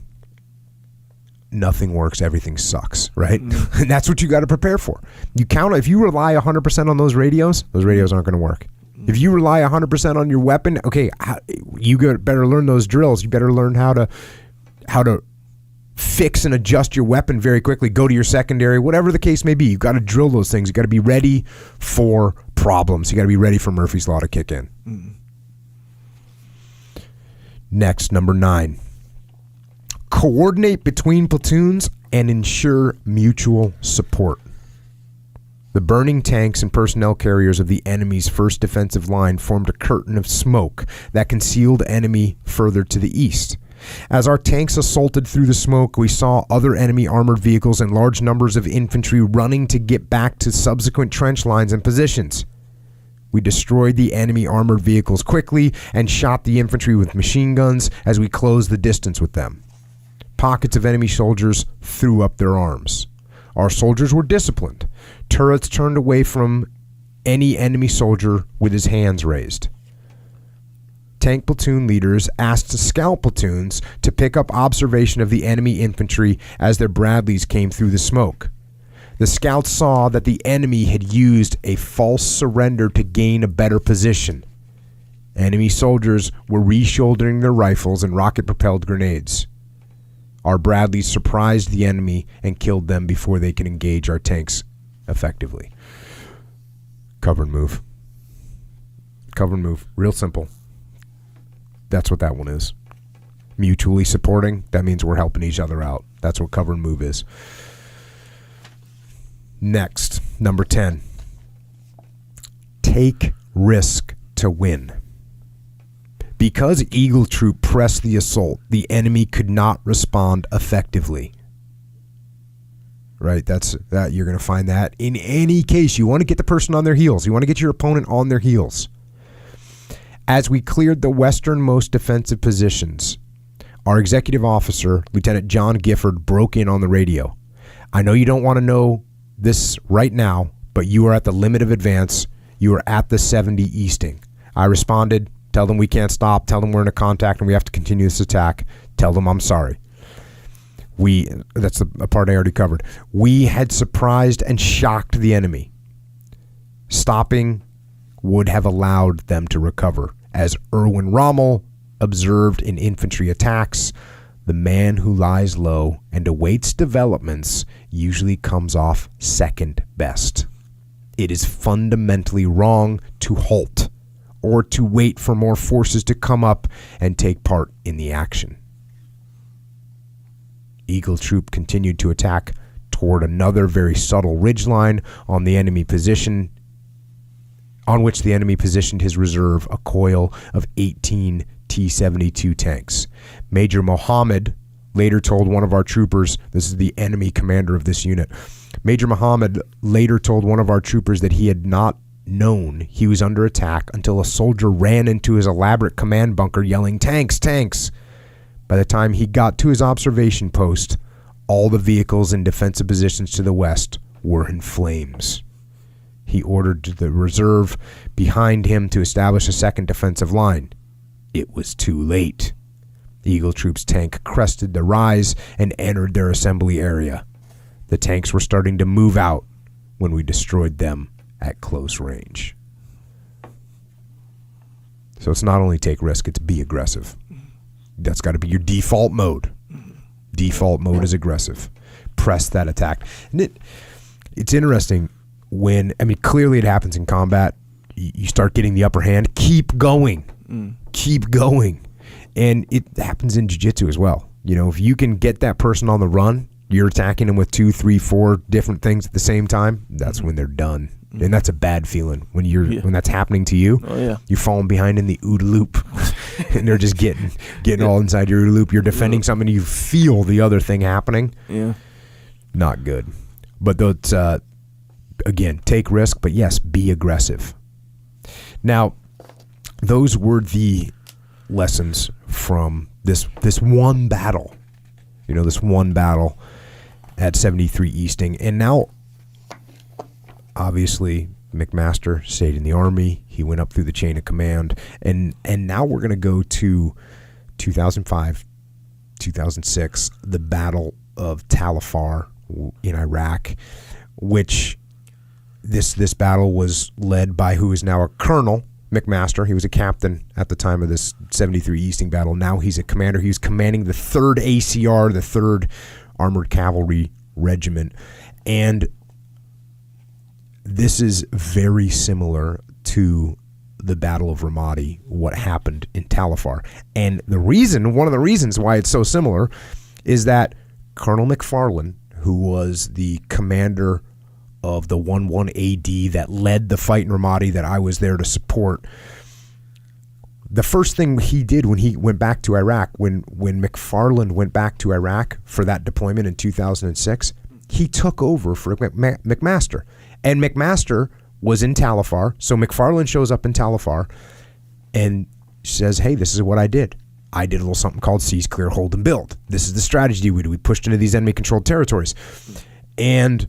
Nothing works, everything sucks, right? Mm-hmm. And that's what you got to prepare for. If you rely 100% on those radios aren't going to work. Mm-hmm. If you rely 100% on your weapon, okay, you better learn those drills. You better learn how to fix and adjust your weapon very quickly. Go to your secondary, whatever the case may be. You got to drill those things. You got to be ready for problems. You got to be ready for Murphy's Law to kick in. Mm-hmm. Next, number 9. Coordinate between platoons and ensure mutual support. The burning tanks and personnel carriers of the enemy's first defensive line formed a curtain of smoke that concealed enemy further to the east. As our tanks assaulted through the smoke, we saw other enemy armored vehicles and large numbers of infantry running to get back to subsequent trench lines and positions. We destroyed the enemy armored vehicles quickly and shot the infantry with machine guns as we closed the distance with them. Pockets of enemy soldiers threw up their arms. Our soldiers were disciplined. Turrets turned away from any enemy soldier with his hands raised. Tank platoon leaders asked scout platoons to pick up observation of the enemy infantry as their Bradleys came through the smoke. The scouts saw that the enemy had used a false surrender to gain a better position. Enemy soldiers were re-shouldering their rifles and rocket-propelled grenades. Our Bradleys surprised the enemy and killed them before they could engage our tanks effectively. Cover and move. Cover and move. Real simple. That's what that one is. Mutually supporting, that means we're helping each other out. That's what cover and move is. Next, number 10. Take risk to win. Because Eagle Troop pressed the assault, the enemy could not respond effectively. right? That you're going to find that in any case. You want to get the person on their heels. You want to get your opponent on their heels. As we cleared the westernmost defensive positions, our executive officer, Lieutenant John Gifford, broke in on the radio. I know you don't want to know this right now, but you are at the limit of advance. You are at the 70 easting. I responded, tell them we can't stop. Tell them we're in a contact and we have to continue this attack. Tell them I'm sorry. That's a part I already covered. We had surprised and shocked the enemy. Stopping would have allowed them to recover. As Erwin Rommel observed in infantry attacks, the man who lies low and awaits developments usually comes off second best. It is fundamentally wrong to halt or to wait for more forces to come up and take part in the action. Eagle Troop continued to attack toward another very subtle ridgeline on the enemy position, on which the enemy positioned his reserve, a coil of 18 T-72 tanks. Major Mohammed later told one of our troopers, this is the enemy commander of this unit, Major Mohammed later told one of our troopers that he had not known he was under attack until a soldier ran into his elaborate command bunker yelling, "Tanks, tanks!" By the time he got to his observation post, all the vehicles in defensive positions to the west were in flames. He ordered the reserve behind him to establish a second defensive line. It was too late. Eagle Troop's tank crested the rise and entered their assembly area. The tanks were starting to move out when we destroyed them at close range. So it's not only take risk, it's be aggressive. That's got to be your default mode. Default mode is aggressive. Press that attack. And it's interesting when, clearly it happens in combat. You start getting the upper hand. Keep going. Keep going. And it happens in jiu-jitsu as well. If you can get that person on the run, you're attacking them with 2, 3, 4 different things at the same time, that's when they're done. And that's a bad feeling when that's happening to you. Oh, yeah. You're falling behind in the OODA loop, and they're just getting all inside your OODA loop. You're defending something, you feel the other thing happening. Yeah, not good. But that's again, take risk, but yes, be aggressive. Now, those were the lessons from this one battle. This one battle at 73 Easting, and now. Obviously, McMaster stayed in the Army. He went up through the chain of command. And now we're going to go to 2005, 2006, the Battle of Tal Afar in Iraq, which this battle was led by who is now a colonel, McMaster. He was a captain at the time of this 73 Easting battle. Now he's a commander. He was commanding the 3rd ACR, the 3rd Armored Cavalry Regiment. And this is very similar to the Battle of Ramadi, what happened in Tal Afar. And one of the reasons why it's so similar is that Colonel McFarland, who was the commander of the 11 AD that led the fight in Ramadi that I was there to support, the first thing he did when he went back to Iraq, when McFarland went back to Iraq for that deployment in 2006, he took over for McMaster. And McMaster was in Tal Afar, so McFarland shows up in Tal Afar and says, hey, this is what I did. I did a little something called seize, clear, hold, and build. This is the strategy we do. We pushed into these enemy-controlled territories. And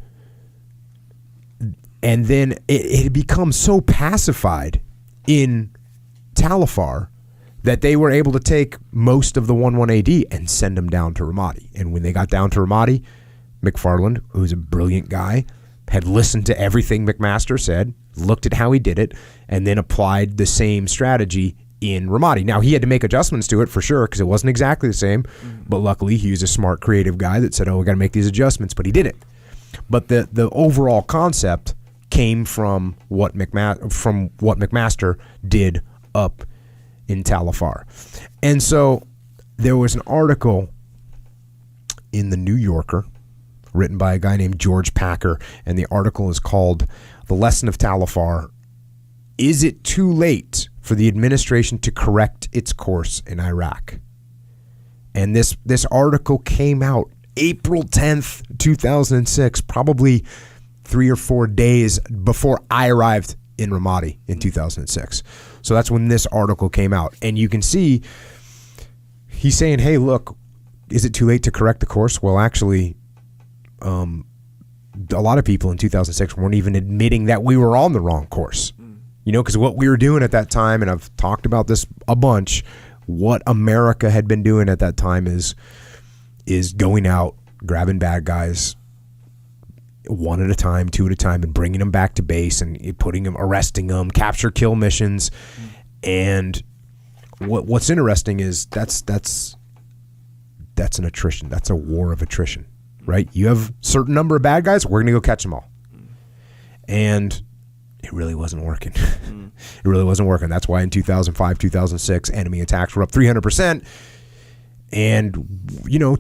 then it had become so pacified in Tal Afar that they were able to take most of the 11 AD and send them down to Ramadi. And when they got down to Ramadi, McFarland, who's a brilliant guy, had listened to everything McMaster said, looked at how he did it, and then applied the same strategy in Ramadi. Now, he had to make adjustments to it for sure because it wasn't exactly the same, but luckily he was a smart, creative guy that said, we got to make these adjustments, but he did it. But the overall concept came from what McMaster did up in Tal Afar. And so there was an article in the New Yorker written by a guy named George Packer, and the article is called The Lesson of Tal Afar. Is it too late for the administration to correct its course in Iraq? And this article came out April 10th, 2006, probably 3 or 4 days before I arrived in Ramadi in 2006. So that's when this article came out. And you can see he's saying, hey, look, is it too late to correct the course? Well, actually, a lot of people in 2006 weren't even admitting that we were on the wrong course. You know, because what we were doing at that time, and I've talked about this a bunch, what America had been doing at that time is going out, grabbing bad guys one at a time, two at a time, and bringing them back to base and arresting them, capture kill missions. And what's interesting is that's an attrition. That's a war of attrition, right? You have a certain number of bad guys, we're going to go catch them all. And it really wasn't working. It really wasn't working. That's why in 2005, 2006, enemy attacks were up 300%. And,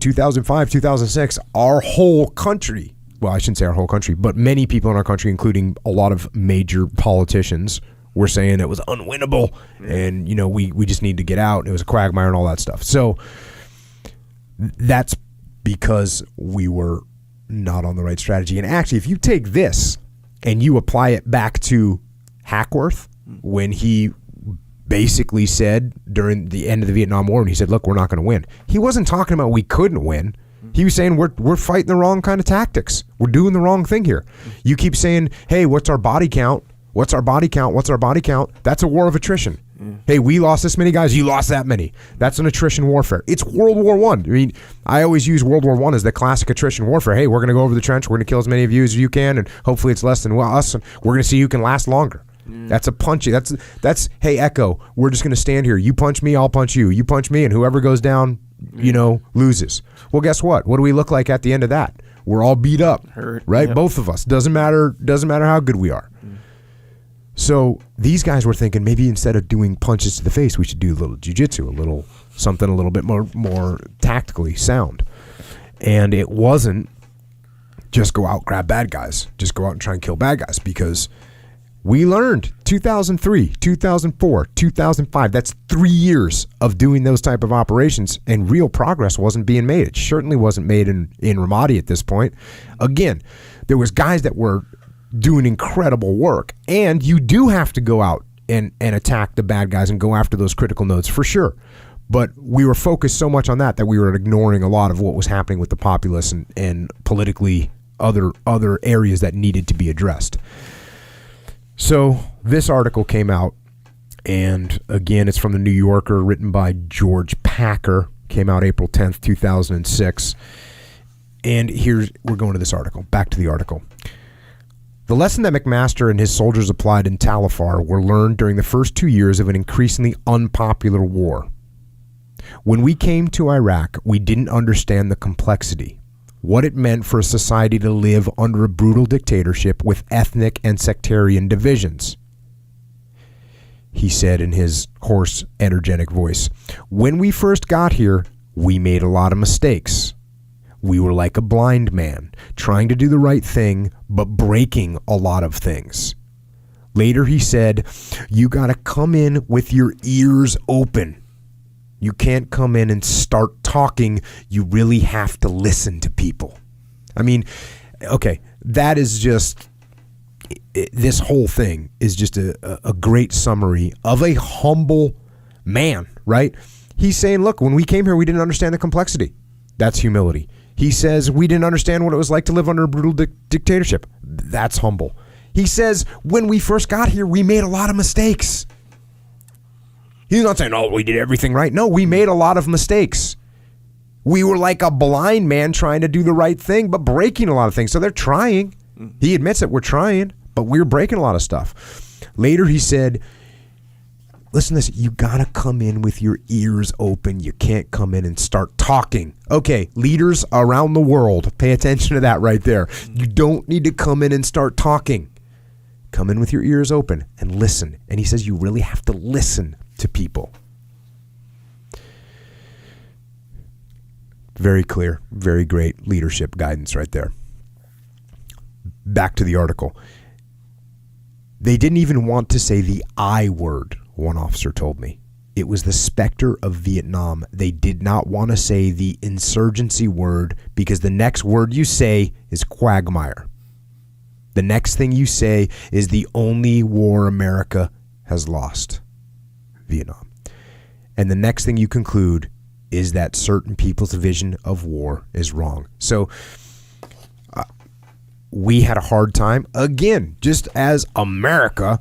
2005, 2006, our whole country, well, I shouldn't say our whole country, but many people in our country, including a lot of major politicians, were saying it was unwinnable. And, we just need to get out. It was a quagmire and all that stuff. So that's because we were not on the right strategy. And actually, if you take this and you apply it back to Hackworth, when he basically said during the end of the Vietnam War, and he said, look, we're not going to win. He wasn't talking about we couldn't win. He was saying we're fighting the wrong kind of tactics. We're doing the wrong thing here. You keep saying, hey, what's our body count? What's our body count? What's our body count? That's a war of attrition. Hey, we lost this many guys. You lost that many. That's an attrition warfare. It's World War I. I mean, I always use World War I as the classic attrition warfare. Hey, we're going to go over the trench. We're going to kill as many of you as you can, and hopefully it's less than us. And we're going to see who can last longer. That's a punchy. That's hey, Echo, we're just going to stand here. You punch me, I'll punch you. You punch me, and whoever goes down, loses. Well, guess what? What do we look like at the end of that? We're all beat up, hurt, right? Yep. Doesn't Both of us. Doesn't matter how good we are. So these guys were thinking maybe instead of doing punches to the face, we should do a little jiu-jitsu, something a little bit more tactically sound. And it wasn't just go out, grab bad guys, just go out and try and kill bad guys, because we learned 2003, 2004, 2005, that's 3 years of doing those type of operations, and real progress wasn't being made. It certainly wasn't made in Ramadi at this point. Again, there was guys that were doing incredible work, and you do have to go out and attack the bad guys and go after those critical nodes for sure. But we were focused so much on that we were ignoring a lot of what was happening with the populace and politically other areas that needed to be addressed. So this article came out, and again, it's from the New Yorker, written by George Packer, came out April 10th, 2006. And we're going to this article, back to the article. The lesson that McMaster and his soldiers applied in Talafar were learned during the first 2 years of an increasingly unpopular war. When we came to Iraq, we didn't understand the complexity, what it meant for a society to live under a brutal dictatorship with ethnic and sectarian divisions. He said in his hoarse, energetic voice, when we first got here, we made a lot of mistakes. We were like a blind man, trying to do the right thing, but breaking a lot of things. Later he said, you got to come in with your ears open. You can't come in and start talking. You really have to listen to people. I mean, okay, that is just, this whole thing is just a great summary of a humble man, right? He's saying, look, when we came here, we didn't understand the complexity. That's humility. He says we didn't understand what it was like to live under a brutal dictatorship. That's humble. He says when we first got here, we made a lot of mistakes. He's not saying, oh, we did everything right. No, we made a lot of mistakes. We were like a blind man trying to do the right thing, but breaking a lot of things. So they're trying. He admits that we're trying, but we're breaking a lot of stuff. Later he said, listen to this, you gotta come in with your ears open. You can't come in and start talking. Okay, leaders around the world, pay attention to that right there. You don't need to come in and start talking. Come in with your ears open and listen. And he says you really have to listen to people. Very clear, very great leadership guidance right there. Back to the article. They didn't even want to say the I word, one officer told me. It was the specter of Vietnam. They did not want to say the insurgency word because the next word you say is quagmire. The next thing you say is the only war America has lost, Vietnam. And the next thing you conclude is that certain people's vision of war is wrong. So we had a hard time, again, just as America,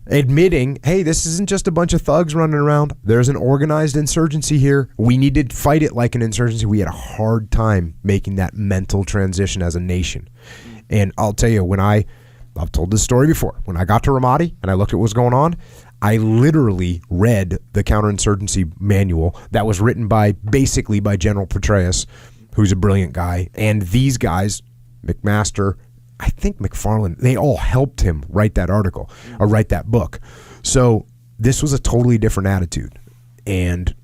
admitting, hey, this isn't just a bunch of thugs running around. There's an organized insurgency here. We need to fight it like an insurgency. We had a hard time making that mental transition as a nation. And I'll tell you, I've told this story before. When I got to Ramadi and I looked at what was going on, I literally read the counterinsurgency manual that was written basically by General Petraeus, who's a brilliant guy. And these guys, McMaster, I think McFarland, they all helped him write that article or write that book. So this was a totally different attitude. And,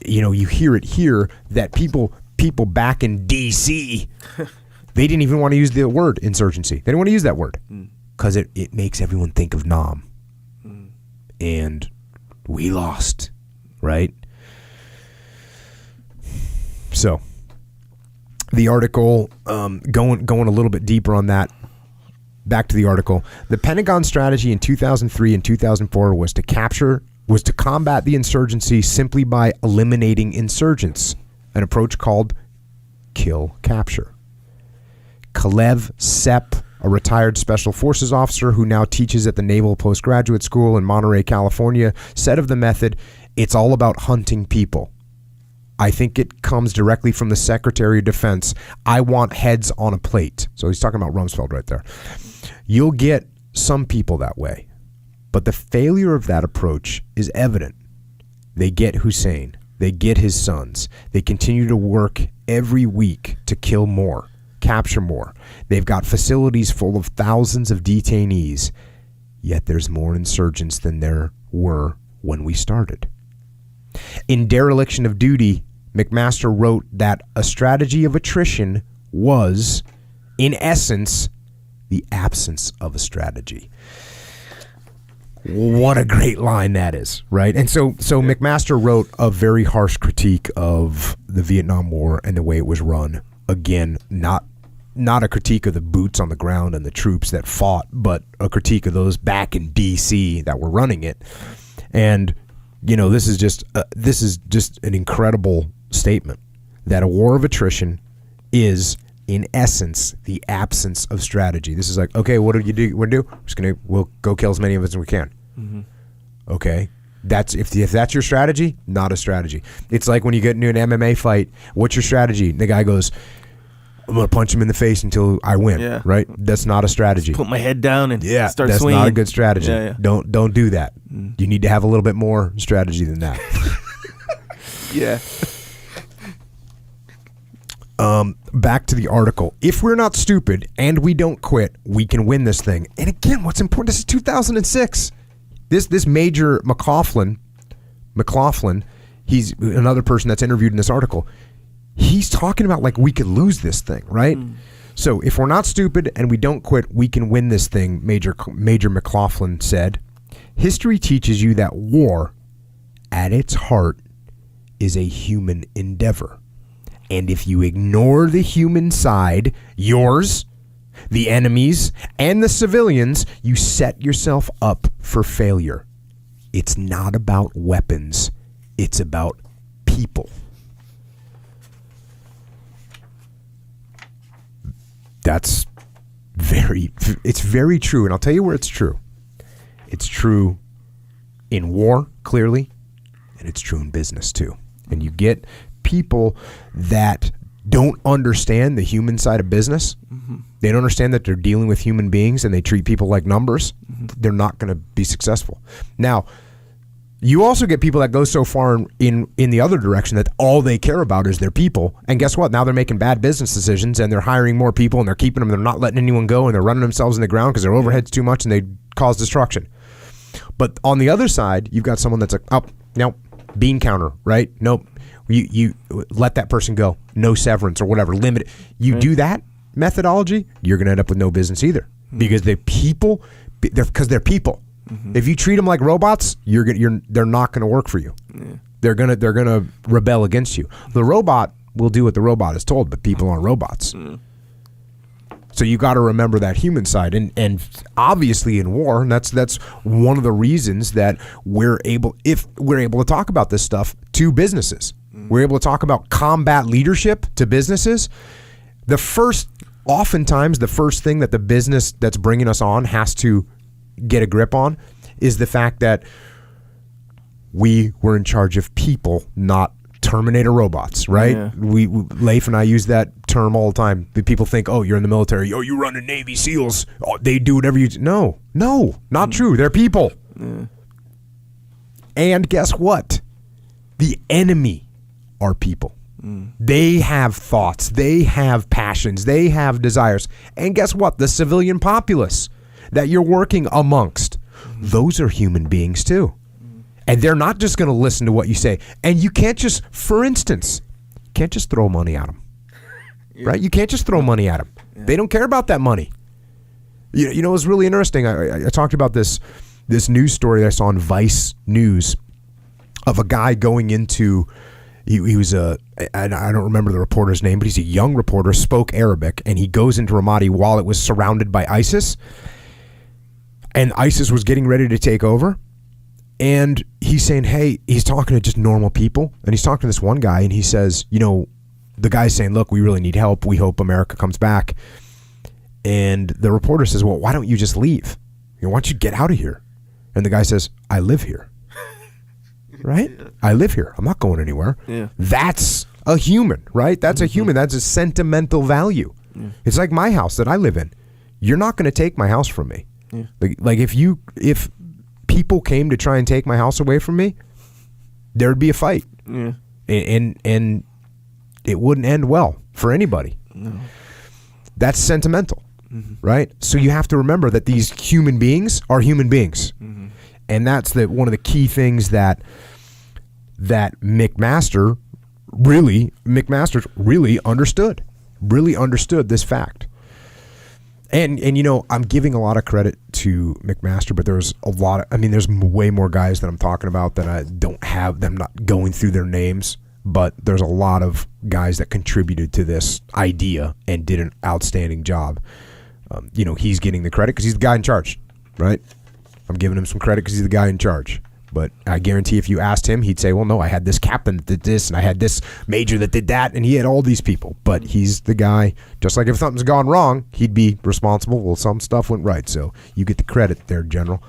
you hear it here that people back in D.C., they didn't even want to use the word insurgency. They didn't want to use that word because it makes everyone think of Nam. And we lost, right? So the article, going a little bit deeper on that, back to the article. The Pentagon strategy in 2003 and 2004 was to combat the insurgency simply by eliminating insurgents, an approach called kill capture. Kalev Sepp, a retired Special Forces officer who now teaches at the Naval Postgraduate School in Monterey, California, said of the method, "It's all about hunting people. I think it comes directly from the Secretary of Defense. I want heads on a plate." So he's talking about Rumsfeld right there. You'll get some people that way, but the failure of that approach is evident. They get Hussein. They get his sons. They continue to work every week to kill more, capture more. They've got facilities full of thousands of detainees, yet there's more insurgents than there were when we started. In Dereliction of Duty, McMaster wrote that a strategy of attrition was, in essence, the absence of a strategy. What a great line that is, right? And so McMaster wrote a very harsh critique of the Vietnam War and the way it was run. Again, not a critique of the boots on the ground and the troops that fought, but a critique of those back in D.C. that were running it. And this is just an incredible statement that a war of attrition is, in essence, the absence of strategy. This is like, okay, what do you do? We'll go kill as many of us as we can. Mm-hmm. Okay, that's if that's your strategy, not a strategy. It's like when you get into an MMA fight. What's your strategy? The guy goes, "I'm gonna punch him in the face until I win." Yeah. Right? That's not a strategy. Just put my head down and start that's swinging. That's not a good strategy. Yeah. Don't do that. You need to have a little bit more strategy than that. Yeah. Back to the article. If we're not stupid and we don't quit, we can win this thing. And again, what's important? This is 2006. This Major McLaughlin, he's another person that's interviewed in this article. He's talking about like we could lose this thing, right? So if we're not stupid and we don't quit, we can win this thing, Major McLaughlin said. History teaches you that war, at its heart, is a human endeavor. And if you ignore the human side, yours, the enemies, and the civilians, you set yourself up for failure. It's not about weapons. It's about people. It's very true. And I'll tell you where it's true. It's true in war, clearly, and it's true in business, too. And you get people that don't understand the human side of business. Mm-hmm. They don't understand that they're dealing with human beings and they treat people like numbers. Mm-hmm. They're not going to be successful. Now, you also get people that go so far in the other direction that all they care about is their people. And guess what? Now they're making bad business decisions and they're hiring more people and they're keeping them. They're not letting anyone go and they're running themselves in the ground because their overhead's too much and they cause destruction. But on the other side, you've got someone that's like, oh, no, bean counter, right? Nope. You let that person go. No severance or whatever. Limit it. You do that methodology, you're going to end up with no business either. Because they're people. If you treat them like robots, they're not going to work for you. Yeah. They're gonna rebel against you. The robot will do what the robot is told, but people aren't robots. So you got to remember that human side, and obviously in war, and that's one of the reasons that we're able to talk about this stuff to businesses. We're able to talk about combat leadership to businesses. Oftentimes the first thing that the business that's bringing us on has to get a grip on is the fact that we were in charge of people, not Terminator robots, right? Yeah. Leif and I use that term all the time. People think, oh, you're in the military. Oh, you run in Navy SEALs. Oh, they do whatever you do. No, not true. They're people. Yeah. And guess what? The enemy are people. They have thoughts. They have passions. They have desires. And guess what? The civilian populace that you're working amongst, those are human beings too. And they're not just going to listen to what you say. And you can't just, for instance, can't just throw money at them. Right? You can't just throw money at them. Yeah. They don't care about that money. You know, it was really interesting. I talked about this news story that I saw on Vice News of a guy going into, he was I don't remember the reporter's name, but he's a young reporter, spoke Arabic, and he goes into Ramadi while it was surrounded by ISIS. And ISIS was getting ready to take over. And he's saying, hey, he's talking to just normal people. And he's talking to this one guy, and he says, you know, the guy's saying, look, we really need help. We hope America comes back. And the reporter says, well, why don't you just leave? You know, why don't you get out of here? And the guy says, I live here. Right? Yeah. I live here. I'm not going anywhere. Yeah. That's a human, right? That's a human. That's a sentimental value. Yeah. It's like my house that I live in. You're not going to take my house from me. Yeah. Like if people came to try and take my house away from me, there'd be a fight. Yeah. And it wouldn't end well for anybody. No. That's sentimental, right? So you have to remember that these human beings are human beings. And that's one of the key things that McMaster really understood this fact. And you know, I'm giving a lot of credit to McMaster, but there's there's way more guys that I'm talking about that I don't have them not going through their names, but there's a lot of guys that contributed to this idea and did an outstanding job. You know, he's getting the credit because he's the guy in charge, right? I'm giving him some credit because he's the guy in charge. But I guarantee if you asked him, he'd say, well, no, I had this captain that did this, and I had this major that did that, and he had all these people. But he's the guy, just like if something's gone wrong, he'd be responsible. Well, some stuff went right, so you get the credit there, General.